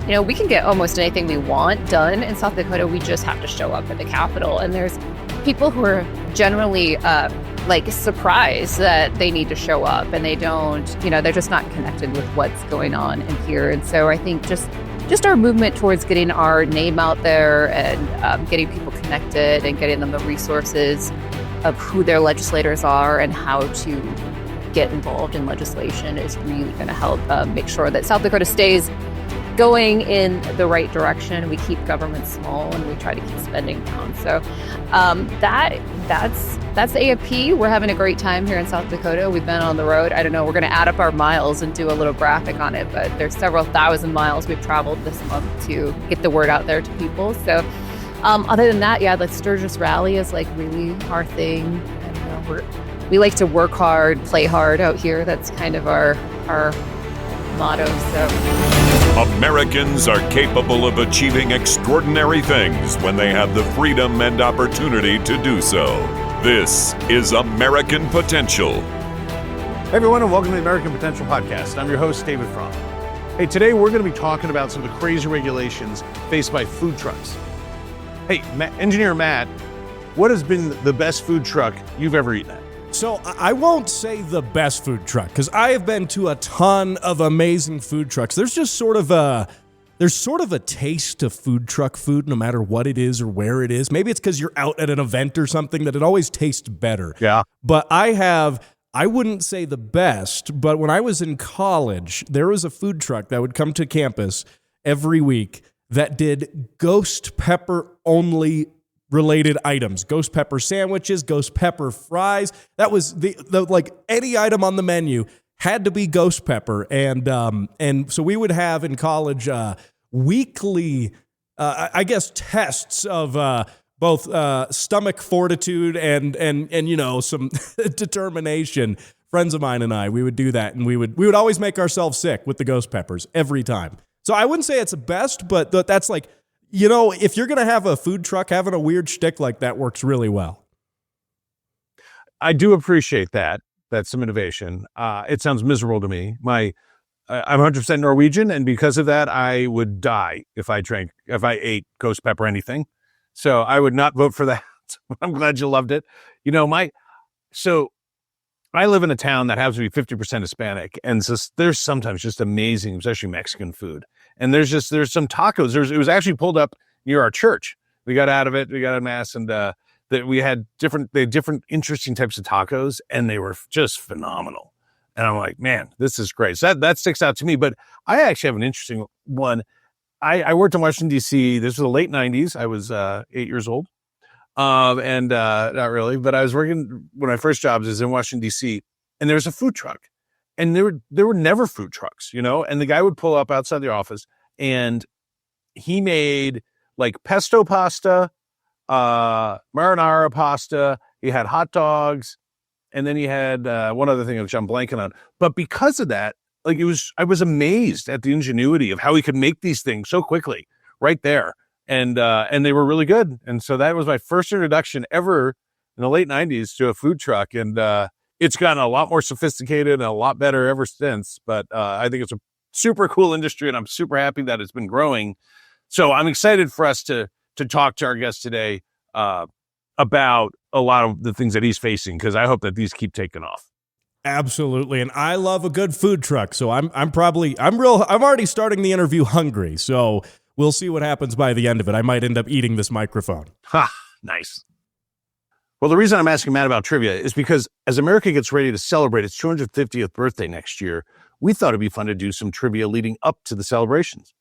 we can get almost anything we want done in South Dakota. We just have to show up at the Capitol. And there's people who are generally surprised that they need to show up, and they don't, they're just not connected with what's going on in here. And so I think just our movement towards getting our name out there and getting people connected and getting them the resources of who their legislators are and how to get involved in legislation is really going to help make sure that South Dakota stays going in the right direction. We keep government small and we try to keep spending down. So that's AFP. We're having a great time here in South Dakota. We've been on the road. I don't know, we're going to add up our miles and do a little graphic on it, but there's several thousand miles we've traveled this month to get the word out there to people. So other than that, the Sturgis Rally is really our thing. And we like to work hard, play hard out here. That's kind of our motto. So Americans are capable of achieving extraordinary things when they have the freedom and opportunity to do so. This is American Potential. Hey everyone, and welcome to the American Potential Podcast. I'm your host, David Fromm. Hey, today we're going to be talking about some of the crazy regulations faced by food trucks. Hey, Engineer Matt, what has been the best food truck you've ever eaten at? So I won't say the best food truck, because I have been to a ton of amazing food trucks. There's just sort of a taste of food truck food, no matter what it is or where it is. Maybe it's because you're out at an event or something that it always tastes better. Yeah. But I wouldn't say the best, but when I was in college, there was a food truck that would come to campus every week that did ghost pepper only related items, ghost pepper sandwiches, ghost pepper fries. That was the any item on the menu had to be ghost pepper. And so we would have in college weekly, tests of both stomach fortitude and some determination. Friends of mine and I, we would do that, and we would always make ourselves sick with the ghost peppers every time. So I wouldn't say it's the best, but that's if you're going to have a food truck, having a weird shtick like that works really well. I do appreciate that. That's some innovation. It sounds miserable to me. I'm 100% Norwegian, and because of that, I would die if I ate ghost pepper anything. So I would not vote for that. I'm glad you loved it. So I live in a town that happens to be 50% Hispanic, and so there's sometimes just amazing, especially Mexican food. And there's some tacos. It was actually pulled up near our church. We got out of it. We got a mass, and that we had different interesting types of tacos, and they were just phenomenal. And I'm like, man, this is great. So that sticks out to me. But I actually have an interesting one. I worked in Washington, D.C. This was the late 90s. I was 8 years old. Not really, but I was working, one of my first jobs is in Washington, D.C., and there was a food truck. And there were never food trucks, and the guy would pull up outside the office, and he made pesto pasta, marinara pasta. He had hot dogs, and then he had one other thing which I'm blanking on. But because of that, I was amazed at the ingenuity of how he could make these things so quickly right there. And they were really good. And so that was my first introduction ever in the late 90s to a food truck. And it's gotten a lot more sophisticated and a lot better ever since. But I think it's a super cool industry, and I'm super happy that it's been growing. So I'm excited for us to talk to our guest today about a lot of the things that he's facing, because I hope that these keep taking off. Absolutely. And I love a good food truck. So I'm already starting the interview hungry. So we'll see what happens by the end of it. I might end up eating this microphone. Ha, nice. Well, the reason I'm asking Matt about trivia is because as America gets ready to celebrate its 250th birthday next year, we thought it'd be fun to do some trivia leading up to the celebrations.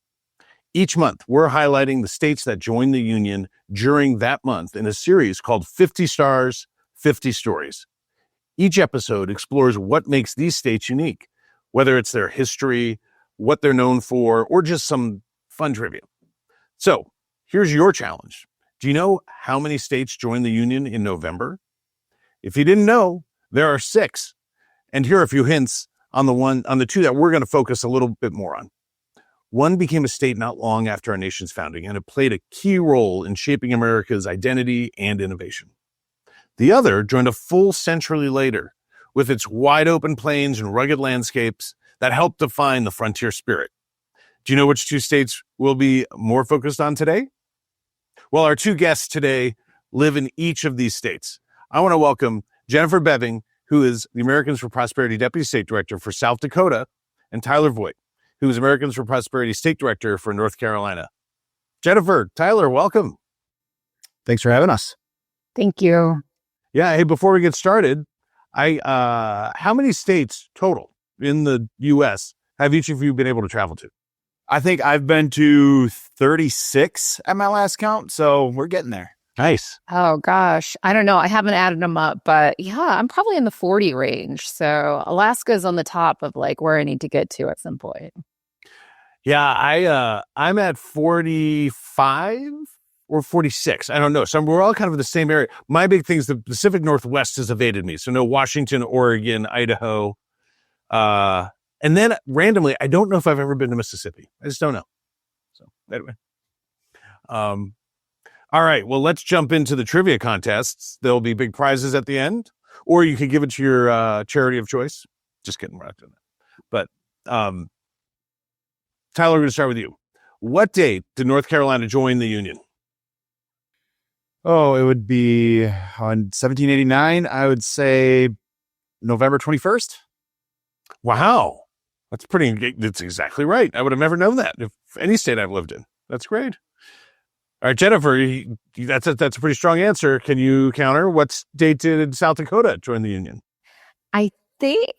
Each month, we're highlighting the states that joined the Union during that month in a series called 50 Stars, 50 Stories. Each episode explores what makes these states unique, whether it's their history, what they're known for, or just some fun trivia. So here's your challenge. Do you know how many states joined the Union in November? If you didn't know, there are 6. And here are a few hints on the 2 that we're going to focus a little bit more on. One became a state not long after our nation's founding, and it played a key role in shaping America's identity and innovation. The other joined a full century later with its wide open plains and rugged landscapes that helped define the frontier spirit. Do you know which two states we'll be more focused on today? Well, our two guests today live in each of these states. I want to welcome Jennifer Beving, who is the Americans for Prosperity Deputy State Director for South Dakota, and Tyler Voight, who is Americans for Prosperity State Director for North Carolina. Jennifer, Tyler, welcome. Thanks for having us. Thank you. Yeah. Hey, before we get started, how many states total in the U.S. have each of you been able to travel to? I think I've been to 36 at my last count, so we're getting there. Nice. Oh, gosh. I don't know. I haven't added them up, but yeah, I'm probably in the 40 range. So Alaska's on the top of like where I need to get to at some point. Yeah, I'm at 45 or 46. I don't know. So we're all kind of in the same area. My big thing is the Pacific Northwest has evaded me. So no Washington, Oregon, Idaho. And then randomly, I don't know if I've ever been to Mississippi. I just don't know. So anyway. All right. Well, let's jump into the trivia contests. There'll be big prizes at the end, or you could give it to your charity of choice. Just kidding. We're not doing that. But Tyler, we're going to start with you. What date did North Carolina join the Union? Oh, it would be on 1789. I would say November 21st. Wow. That's exactly right. I would have never known that if any state I've lived in. That's great. All right, Jennifer, that's a pretty strong answer. Can you counter? What date did South Dakota join the Union? I think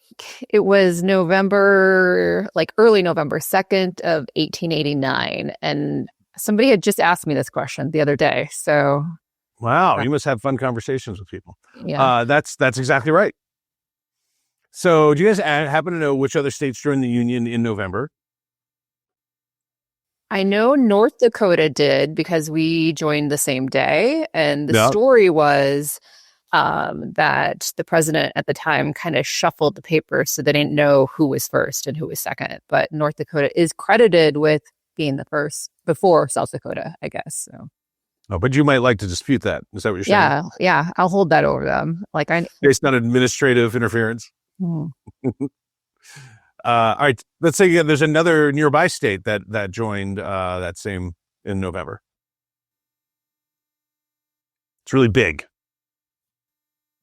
it was early November 2nd of 1889. And somebody had just asked me this question the other day. So wow, you must have fun conversations with people. Yeah. That's exactly right. So do you guys happen to know which other states joined the Union in November? I know North Dakota did because we joined the same day. And the story was that the president at the time kind of shuffled the papers so they didn't know who was first and who was second. But North Dakota is credited with being the first before South Dakota, I guess. So. Oh, but you might like to dispute that. Is that what you're saying? Yeah. I'll hold that over them. Based on administrative interference. Hmm. All right. Let's say there's another nearby state that joined that same in November. It's really big.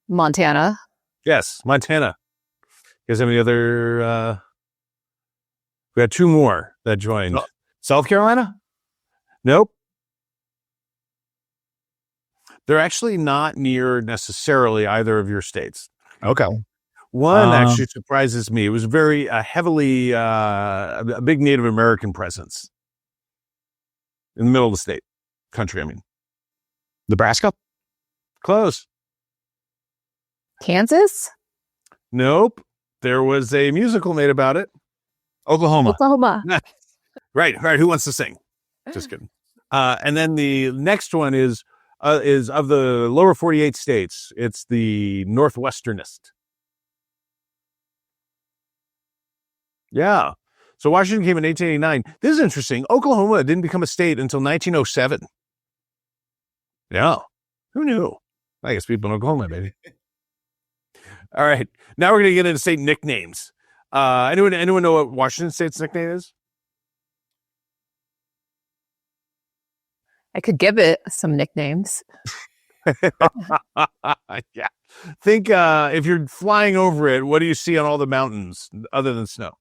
Montana. Yes, Montana. You guys have any other? We had two more that joined. South Carolina? Nope. They're actually not near necessarily either of your states. Okay. One actually surprises me. It was very heavily a big Native American presence in the middle of the country. I mean, Nebraska? Close. Kansas? Nope. There was a musical made about it. Oklahoma. Right. Who wants to sing? Just kidding. And then the next one is of the lower 48 states. It's the northwesternest. Yeah. So Washington came in 1889. This is interesting. Oklahoma didn't become a state until 1907. Yeah. Who knew? I guess people in Oklahoma, baby. All right. Now we're going to get into state nicknames. Anyone know what Washington State's nickname is? I could give it some nicknames. Yeah. Think if you're flying over it, what do you see on all the mountains other than snow?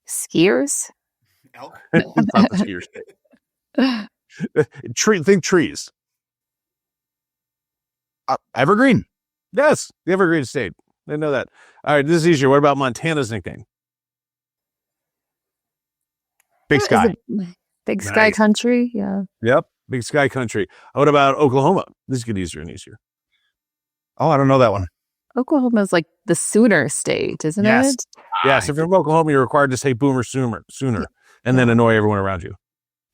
Skiers? Elk? It's not the skier state. Think trees. Evergreen. Yes, the Evergreen State. I know that. All right, this is easier. What about Montana's nickname? Big Sky. Big Sky Country, yeah. Yep, Big Sky Country. What about Oklahoma? This gets easier and easier. Oh, I don't know that one. Oklahoma is like the Sooner State, isn't Yes. it? Yes, if you're from Oklahoma, you're required to say boomer sooner, and then annoy everyone around you.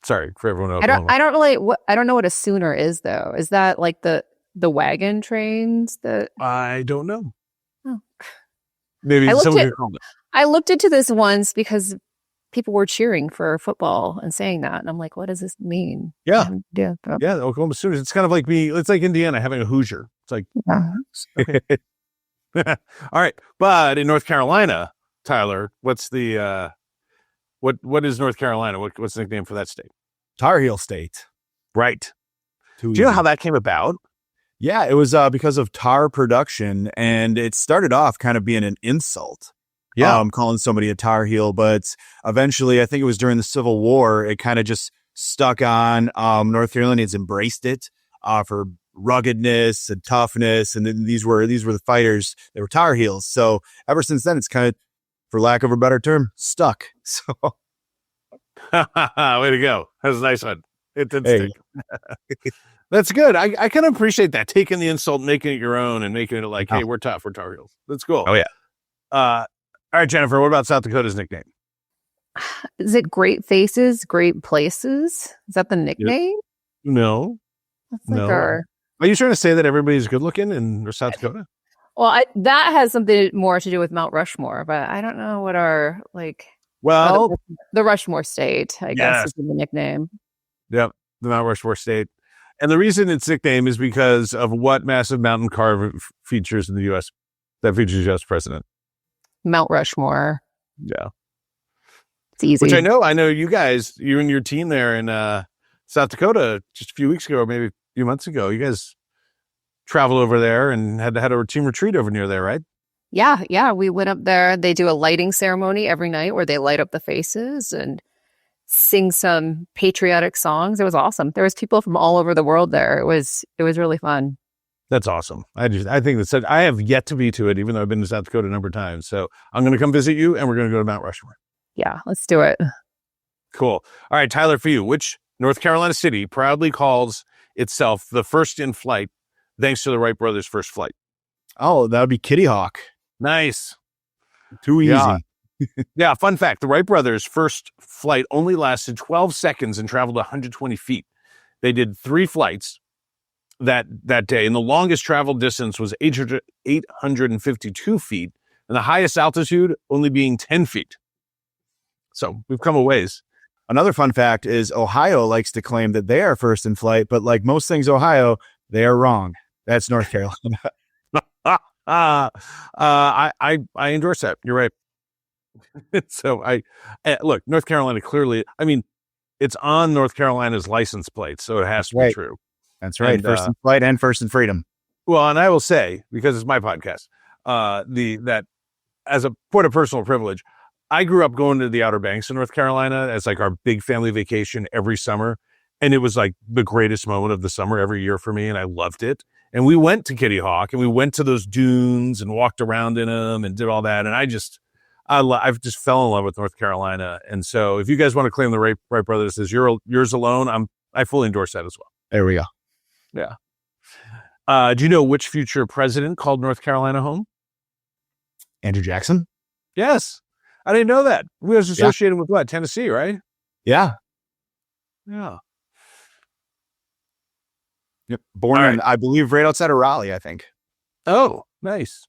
Sorry for everyone in Oklahoma. I don't know what a Sooner is though. Is that like the wagon trains that I don't know. Oh. Maybe someone could call it. I looked into this once because people were cheering for football and saying that. And I'm like, what does this mean? Yeah. Yeah. Yeah, the Oklahoma Sooners. It's kind of like it's like Indiana having a Hoosier. It's like, Okay. all right. But in North Carolina, Tyler, what's the What is North Carolina? What's the nickname for that state? Tar Heel State. Right. Too Do you know easy. how that came about? Yeah, it was because of tar production, and it started off kind of being an insult. Calling somebody a Tar Heel, but eventually, I think it was during the Civil War, it kind of just stuck on. North Carolinians embraced it for ruggedness and toughness, and then these were the fighters. They were Tar Heels. So ever since then, it's kind of, for lack of a better term, stuck. So way to go. That's a nice one. It did Hey. stick. That's good. I kind of appreciate that, taking the insult, making it your own, and making it like, hey, we're tough, we're Tar Heels. That's cool. Oh, yeah. All right, Jennifer, what about South Dakota's nickname? Is it Great Faces, Great Places? Is that the nickname? No. That's like No. our. Are you trying to say that everybody's good looking in South Dakota? Well, that has something more to do with Mount Rushmore, but I don't know what our Well, the Rushmore State, I guess, Yes. is the nickname. yep, the Mount Rushmore State. And the reason its nickname is because of what massive mountain carve features in the U.S. that features U.S. president. Mount Rushmore. Yeah. It's easy. Which I know you guys, you and your team there in South Dakota just a few weeks ago, or maybe a few months ago, you guys traveled over there and had a team retreat over near there, right? Yeah. We went up there. They do a lighting ceremony every night where they light up the faces and sing some patriotic songs. It was awesome. There was people from all over the world there. It was really fun. That's awesome. I think that's it. I have yet to be to it, even though I've been to South Dakota a number of times. So I'm going to come visit you, and we're going to go to Mount Rushmore. Yeah, let's do it. Cool. All right, Tyler, for you, which North Carolina city proudly calls itself the first in flight, thanks to the Wright brothers' first flight? Oh, that would be Kitty Hawk. Nice. Too easy. Yeah. Yeah, fun fact. The Wright brothers' first flight only lasted 12 seconds and traveled 120 feet. They did 3 flights that day, and the longest traveled distance was 852 feet, and the highest altitude only being 10 feet. So we've come a ways. Another fun fact is Ohio likes to claim that they are first in flight, but like most things Ohio, they are wrong. That's North Carolina. I endorse that. You're right. So look, North Carolina clearly, I mean, it's on North Carolina's license plate, so it has to be Right. true. That's right. And, First in flight and first in freedom. Well, and I will say, because it's my podcast, that as a point of personal privilege, I grew up going to the Outer Banks in North Carolina as like our big family vacation every summer. And it was like the greatest moment of the summer every year for me. And I loved it. And we went to Kitty Hawk and we went to those dunes and walked around in them and did all that. And I've just fell in love with North Carolina. And so if you guys want to claim the Wright brothers as yours alone, I fully endorse that as well. There we go. Yeah. Do you know which future president called North Carolina home? Andrew Jackson? Yes. I didn't know that. We was associated with what? Tennessee, right? Yeah. Yeah. Yep. Born in, I believe, right outside of Raleigh, I think. Oh, nice.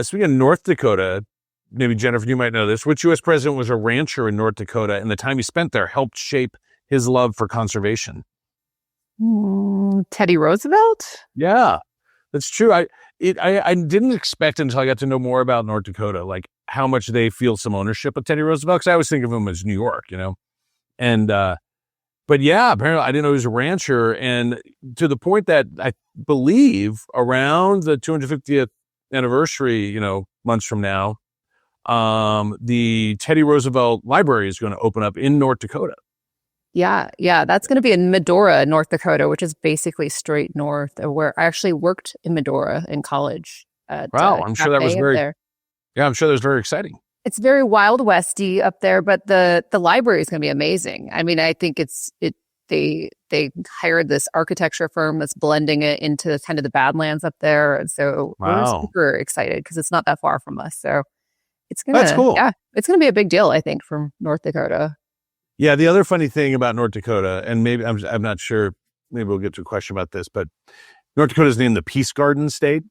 Speaking of North Dakota, maybe Jennifer, you might know this. Which U.S. president was a rancher in North Dakota, and the time he spent there helped shape his love for conservation? Teddy Roosevelt? Yeah, that's true. I didn't expect until I got to know more about North Dakota, like how much they feel some ownership of Teddy Roosevelt. Because I always think of him as New York, and but yeah, apparently I didn't know he was a rancher, and to the point that I believe around the 250th anniversary, months from now, the Teddy Roosevelt Library is going to open up in North Dakota. Yeah. That's going to be in Medora, North Dakota, which is basically straight north of where I actually worked in Medora in college. Wow, I'm sure that was I'm sure that was very exciting. It's very Wild Westy up there, but the library is going to be amazing. I mean, I think they hired this architecture firm that's blending it into kind of the Badlands up there, and so we're super excited because it's not that far from us. So that's cool. Yeah, it's going to be a big deal, I think, from North Dakota. Yeah, the other funny thing about North Dakota, and maybe I'm not sure, maybe we'll get to a question about this, but North Dakota is named the Peace Garden State,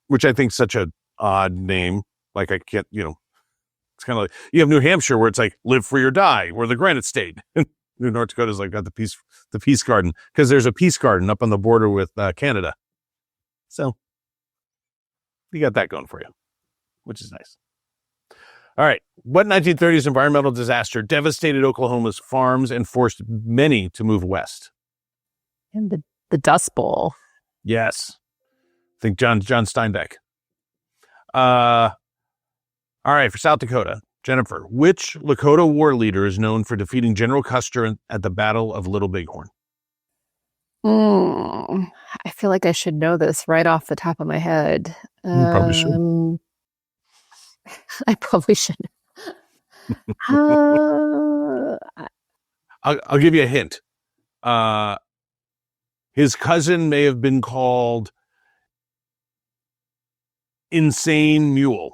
which I think is such an odd name. Like I can't, it's kind of like you have New Hampshire where it's like live free or die, or the Granite State. North Dakota's like got the Peace Garden because there's a Peace Garden up on the border with Canada. So you got that going for you, which is nice. All right. What 1930s environmental disaster devastated Oklahoma's farms and forced many to move west? And the Dust Bowl. Yes. I think John Steinbeck. All right, for South Dakota, Jennifer, which Lakota war leader is known for defeating General Custer at the Battle of Little Bighorn? I feel like I should know this right off the top of my head. You probably should. I probably should. I'll give you a hint. His cousin may have been called Insane Mule.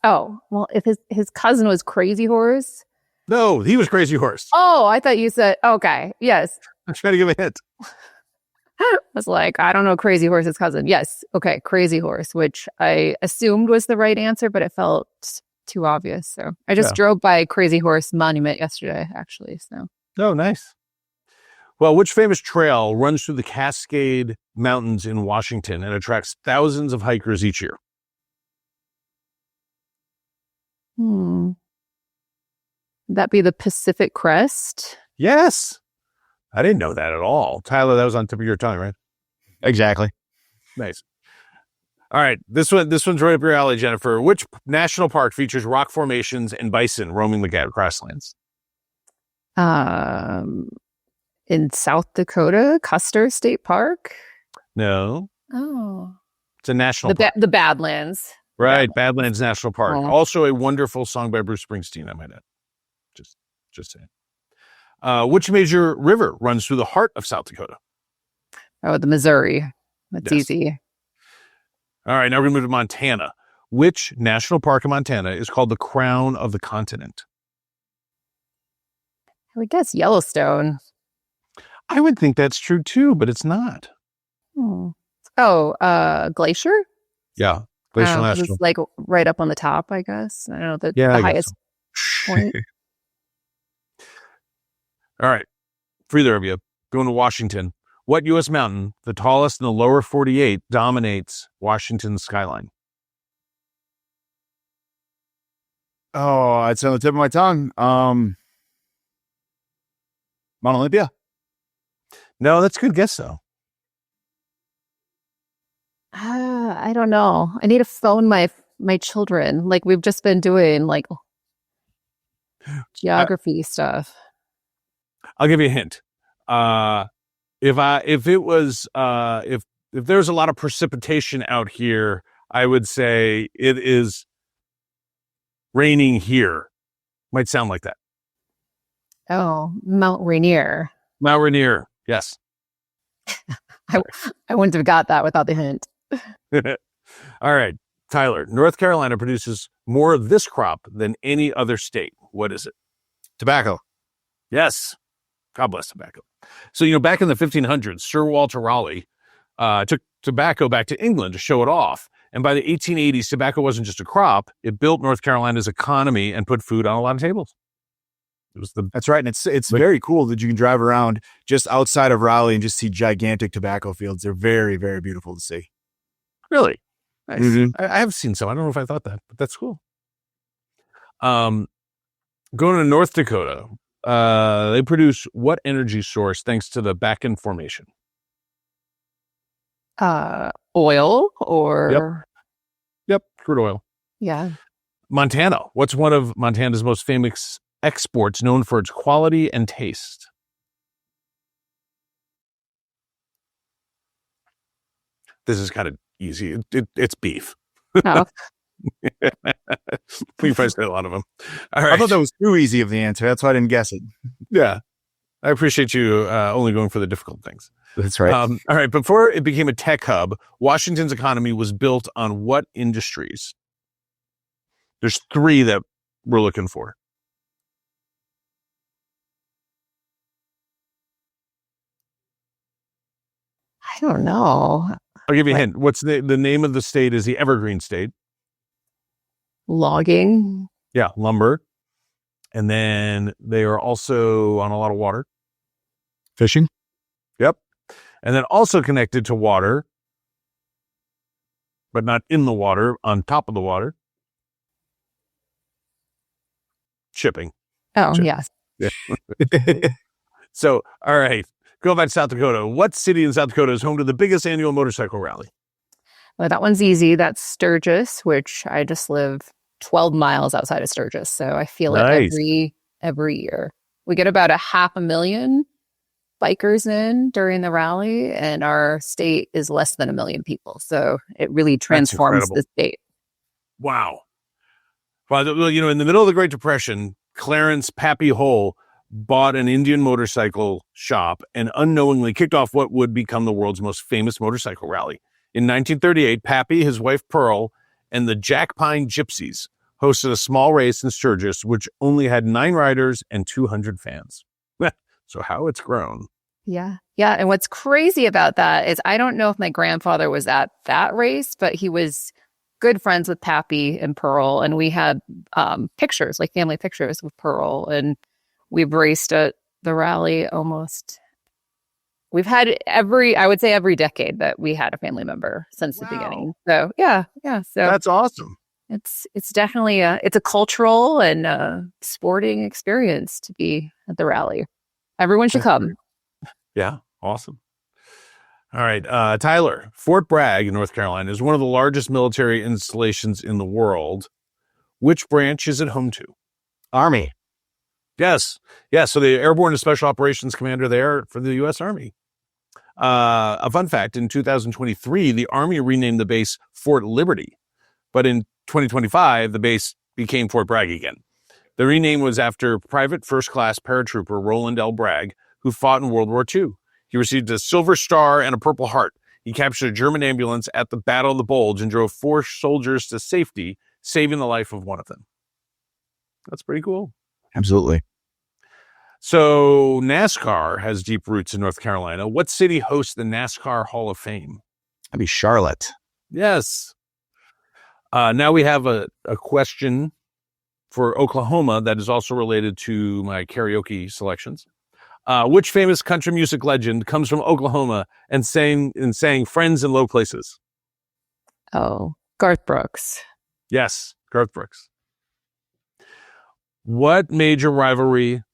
Oh, well, if his cousin was Crazy Horse. No, he was Crazy Horse. Oh, I thought you said, okay, yes. I'm trying to give a hint. I was like, I don't know Crazy Horse's cousin. Yes, okay, Crazy Horse, which I assumed was the right answer, but it felt too obvious. So I just drove by Crazy Horse Monument yesterday, actually. So. Oh, nice. Well, which famous trail runs through the Cascade Mountains in Washington and attracts thousands of hikers each year? Would that be the Pacific Crest? Yes. I didn't know that at all. Tyler, that was on tip of your tongue, right? Exactly. Nice. All right. This one's right up your alley, Jennifer. Which national park features rock formations and bison roaming the grasslands? In South Dakota, Custer State Park? No. Oh. It's a national park. The Badlands. Right. Badlands National Park. Oh. Also a wonderful song by Bruce Springsteen, I might add. Just saying. Which major river runs through the heart of South Dakota? Oh, the Missouri. That's easy. All right, now we're going to move to Montana. Which national park in Montana is called the Crown of the Continent? I would guess Yellowstone. I would think that's true too, but it's not. Oh, Glacier? Yeah, Glacier National. It's like right up on the top, I guess. I don't know, the highest point. All right, for either of you, going to Washington. What U.S. mountain, the tallest in the lower 48, dominates Washington's skyline? Oh, it's on the tip of my tongue. Mount Olympia? No, that's a good guess, though. I don't know. I need to phone my children. Like, we've just been doing, like, geography stuff. I'll give you a hint. If there's a lot of precipitation out here, I would say it is raining here. Might sound like that. Oh, Mount Rainier. Mount Rainier, yes. I wouldn't have got that without the hint. All right, Tyler. North Carolina produces more of this crop than any other state. What is it? Tobacco. Yes. God bless tobacco. So, back in the 1500s, Sir Walter Raleigh took tobacco back to England to show it off. And by the 1880s, tobacco wasn't just a crop. It built North Carolina's economy and put food on a lot of tables. That's right. And it's very cool that you can drive around just outside of Raleigh and just see gigantic tobacco fields. They're very, very beautiful to see. Really? Nice. Mm-hmm. I have seen some. I don't know if I thought that, but that's cool. Going to North Dakota. They produce what energy source thanks to the Bakken Formation? Oil or... Yep, crude oil. Yeah. Montana. What's one of Montana's most famous exports known for its quality and taste? This is kind of easy. It's beef. Oh. We probably say a lot of them. All right. I thought that was too easy of the answer. That's why I didn't guess it. Yeah. I appreciate you only going for the difficult things. That's right. All right. Before it became a tech hub, Washington's economy was built on what industries? There's 3 that we're looking for. I don't know. I'll give you a hint. What's the name of the state is the Evergreen State. Logging. Yeah, lumber. And then they are also on a lot of water. Fishing. Yep. And then also connected to water but not in the water, on top of the water. Shipping. Oh, yes. Yeah. So, all right. Go back to South Dakota. What city in South Dakota is home to the biggest annual motorcycle rally? Well, that one's easy. That's Sturgis, which I just live 12 miles outside of Sturgis. So I feel Nice. it every year. We get about 500,000 bikers in during the rally, and our state is less than 1 million people. So it really transforms incredible. the state. Wow. Well, you know, in the middle of the Great Depression, Clarence Pappy Hull bought an Indian motorcycle shop and unknowingly kicked off what would become the world's most famous motorcycle rally. In 1938, Pappy, his wife Pearl, and the Jack Pine Gypsies hosted a small race in Sturgis, which only had 9 riders and 200 fans. So how it's grown. Yeah. Yeah. And what's crazy about that is I don't know if my grandfather was at that race, but he was good friends with Pappy and Pearl. And we had pictures, like family pictures with Pearl. And we've raced at the rally almost. We've had every decade that we had a family member since the beginning. So yeah. So That's awesome. it's definitely it's a cultural and sporting experience to be at the rally. Everyone should come. Yeah, awesome. All right, Tyler, Fort Bragg in North Carolina is one of the largest military installations in the world. Which branch is it home to? Army. Yes. So the Airborne and Special Operations Commander there for the U.S. Army. A fun fact, in 2023, the Army renamed the base Fort Liberty, but in 2025, the base became Fort Bragg again. The rename was after Private First Class Paratrooper Roland L. Bragg, who fought in World War II. He received a Silver Star and a Purple Heart. He captured a German ambulance at the Battle of the Bulge and drove 4 soldiers to safety, saving the life of one of them. That's pretty cool. Absolutely. So NASCAR has deep roots in North Carolina. What city hosts the NASCAR Hall of Fame? That'd be Charlotte. Yes. Now we have a question for Oklahoma that is also related to my karaoke selections. Which famous country music legend comes from Oklahoma and sang "Friends in Low Places"? Oh, Garth Brooks. Yes, Garth Brooks. What major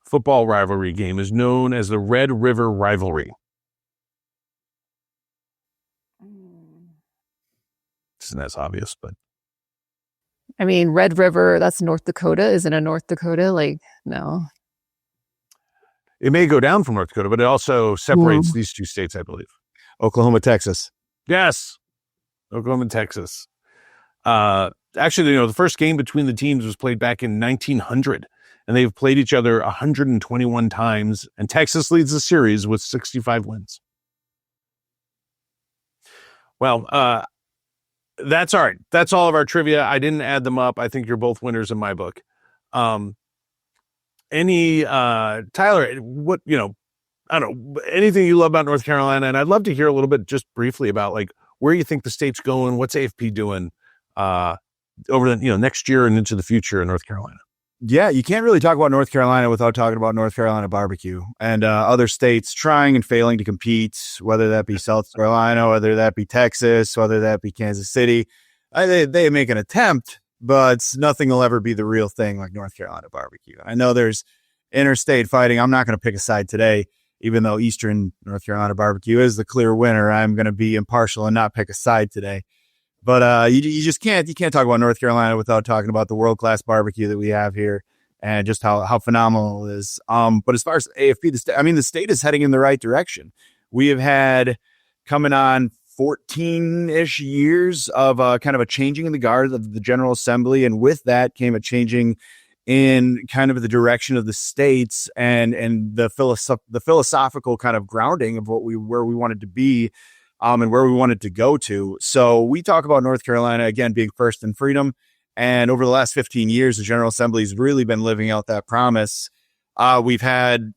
football rivalry game is known as the Red River Rivalry? Isn't as obvious, but I mean, Red River, that's North Dakota. Isn't it North Dakota? Like, no. it may go down from North Dakota, but it also separates these 2 states, I believe. Oklahoma, Texas. Yes. Oklahoma, Texas. Actually, the first game between the teams was played back in 1900, and they've played each other 121 times, and Texas leads the series with 65 wins. Well, that's all right. That's all of our trivia. I didn't add them up. I think you're both winners in my book. Tyler, what, I don't know, anything you love about North Carolina? And I'd love to hear a little bit just briefly about like where you think the state's going. What's AFP doing over the next year and into the future in North Carolina? Yeah, you can't really talk about North Carolina without talking about North Carolina barbecue and other states trying and failing to compete, whether that be South Carolina, whether that be Texas, whether that be Kansas City. They make an attempt, but nothing will ever be the real thing like North Carolina barbecue. I know there's interstate fighting. I'm not going to pick a side today, even though Eastern North Carolina barbecue is the clear winner. I'm going to be impartial and not pick a side today. But you just can't talk about North Carolina without talking about the world-class barbecue that we have here and just how phenomenal it is. But as far as AFP, the state is heading in the right direction. We have had coming on 14-ish years of kind of a changing in the guard of the General Assembly. And with that came a changing in kind of the direction of the states and the philosophical kind of grounding of where we wanted to be. And where we wanted to go to. So we talk about North Carolina, again, being first in freedom. And over the last 15 years, the General Assembly has really been living out that promise. We've had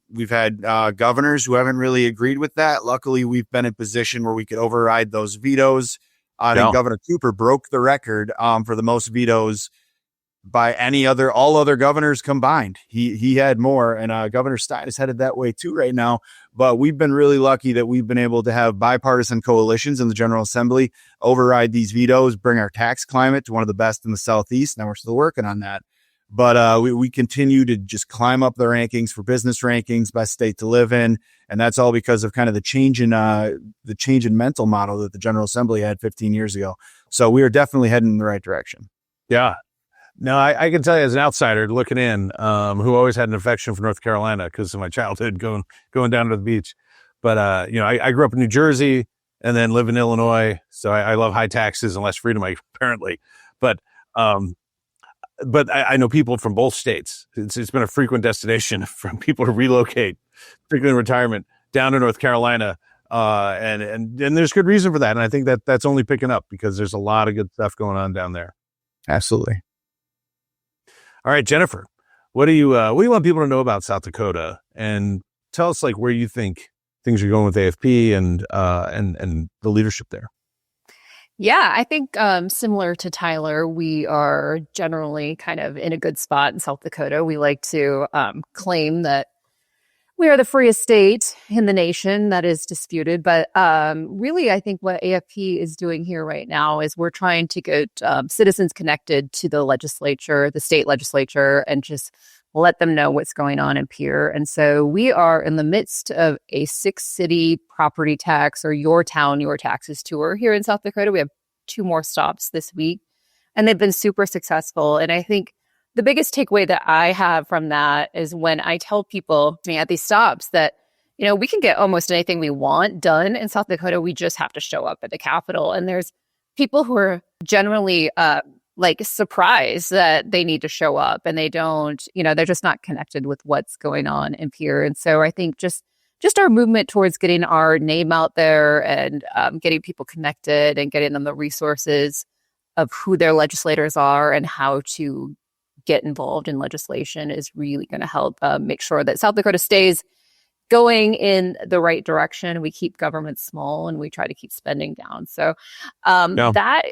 governors who haven't really agreed with that. Luckily, we've been in position where we could override those vetoes. I think Governor Cooper broke the record for the most vetoes by all other governors combined. He had more, and Governor Stein is headed that way too right now. But we've been really lucky that we've been able to have bipartisan coalitions in the General Assembly override these vetoes, bring our tax climate to one of the best in the Southeast. Now we're still working on that. But we continue to just climb up the rankings for business rankings, best state to live in. And that's all because of kind of the change in mental model that the General Assembly had 15 years ago. So we are definitely heading in the right direction. Yeah. No, I can tell you as an outsider looking in, who always had an affection for North Carolina because of my childhood going down to the beach. But, I grew up in New Jersey and then live in Illinois. So I love high taxes and less freedom, apparently. But I know people from both states. It's been a frequent destination for people to relocate, particularly in retirement, down to North Carolina. And there's good reason for that. And I think that's only picking up because there's a lot of good stuff going on down there. Absolutely. All right, Jennifer, what do you want people to know about South Dakota? And tell us where you think things are going with AFP and the leadership there. Yeah, I think similar to Tyler, we are generally kind of in a good spot in South Dakota. We like to claim that we are the freest state in the nation. That is disputed. But really, I think what AFP is doing here right now is we're trying to get citizens connected to the legislature, the state legislature, and just let them know what's going on in Pierre. And so we are in the midst of a 6-city property tax or Your Town, Your Taxes tour here in South Dakota. We have 2 more stops this week, and they've been super successful. And I think the biggest takeaway that I have from that is when I tell people at these stops that, we can get almost anything we want done in South Dakota. We just have to show up at the Capitol. And there's people who are generally surprised that they need to show up, and they don't, they're just not connected with what's going on in Pierre. And so I think just our movement towards getting our name out there and getting people connected and getting them the resources of who their legislators are and how to get involved in legislation is really going to help make sure that South Dakota stays going in the right direction. We keep government small and we try to keep spending down. So that's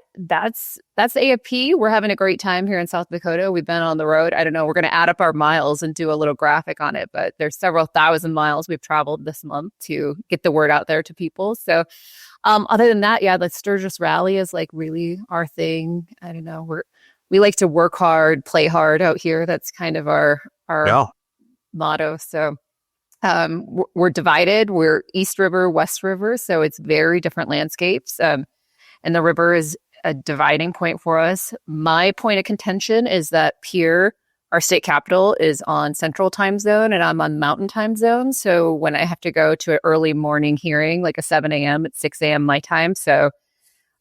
AFP. We're having a great time here in South Dakota. We've been on the road. I don't know. We're going to add up our miles and do a little graphic on it, but there's several thousand miles we've traveled this month to get the word out there to people. So other than that, the Sturgis Rally is really our thing. I don't know. We like to work hard, play hard out here. That's kind of our motto. So we're divided. We're East River, West River. So it's very different landscapes. And the river is a dividing point for us. My point of contention is that Pierre, our state capital, is on Central Time Zone and I'm on Mountain Time Zone. So when I have to go to an early morning hearing, like a 7 a.m., it's 6 a.m. my time. So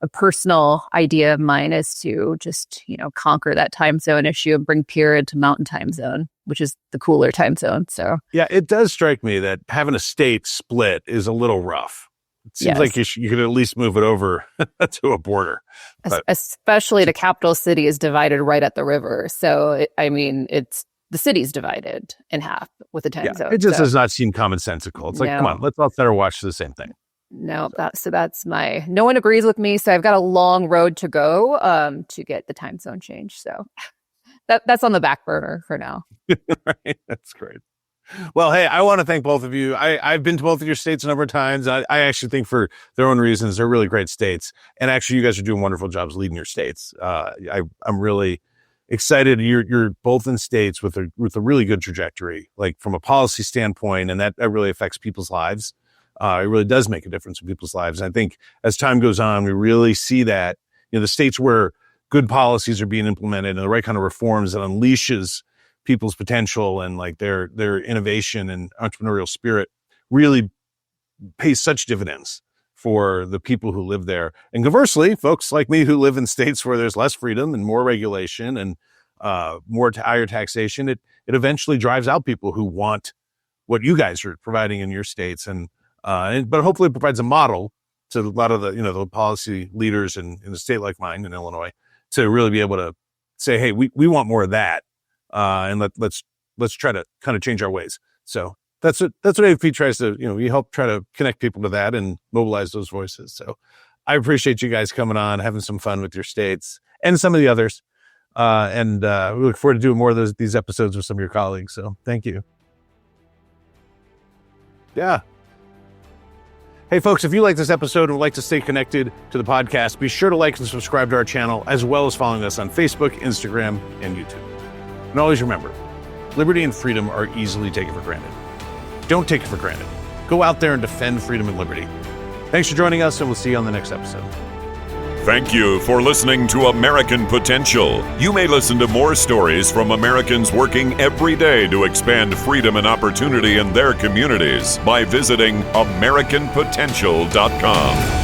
a personal idea of mine is to just, conquer that time zone issue and bring Pierre into Mountain Time Zone, which is the cooler time zone. So yeah, it does strike me that having a state split is a little rough. It seems like you could at least move it over to a border. Especially the capital city is divided right at the river. So, it's the city's divided in half with a time zone. It just does not seem commonsensical. It's come on, let's all set our watch to the same thing. No, that's no one agrees with me. So I've got a long road to go to get the time zone change. So that's on the back burner for now. Right. That's great. Well, hey, I want to thank both of you. I've been to both of your states a number of times. I actually think for their own reasons, they're really great states. And actually, you guys are doing wonderful jobs leading your states. I'm really excited. You're both in states with a really good trajectory, from a policy standpoint, and that really affects people's lives. It really does make a difference in people's lives. And I think as time goes on, we really see that, the states where good policies are being implemented and the right kind of reforms that unleashes people's potential and their innovation and entrepreneurial spirit really pays such dividends for the people who live there. And conversely, folks like me who live in states where there's less freedom and more regulation and more higher taxation, it eventually drives out people who want what you guys are providing in your states. But hopefully it provides a model to a lot of the policy leaders in a state like mine in Illinois to really be able to say, hey, we want more of that. And let's try to kind of change our ways. So that's what AFP tries to, we help try to connect people to that and mobilize those voices. So I appreciate you guys coming on, having some fun with your states and some of the others. And we look forward to doing more of these episodes with some of your colleagues. So thank you. Yeah. Hey, folks, if you like this episode and would like to stay connected to the podcast, be sure to like and subscribe to our channel, as well as following us on Facebook, Instagram, and YouTube. And always remember, liberty and freedom are easily taken for granted. Don't take it for granted. Go out there and defend freedom and liberty. Thanks for joining us, and we'll see you on the next episode. Thank you for listening to American Potential. You may listen to more stories from Americans working every day to expand freedom and opportunity in their communities by visiting AmericanPotential.com.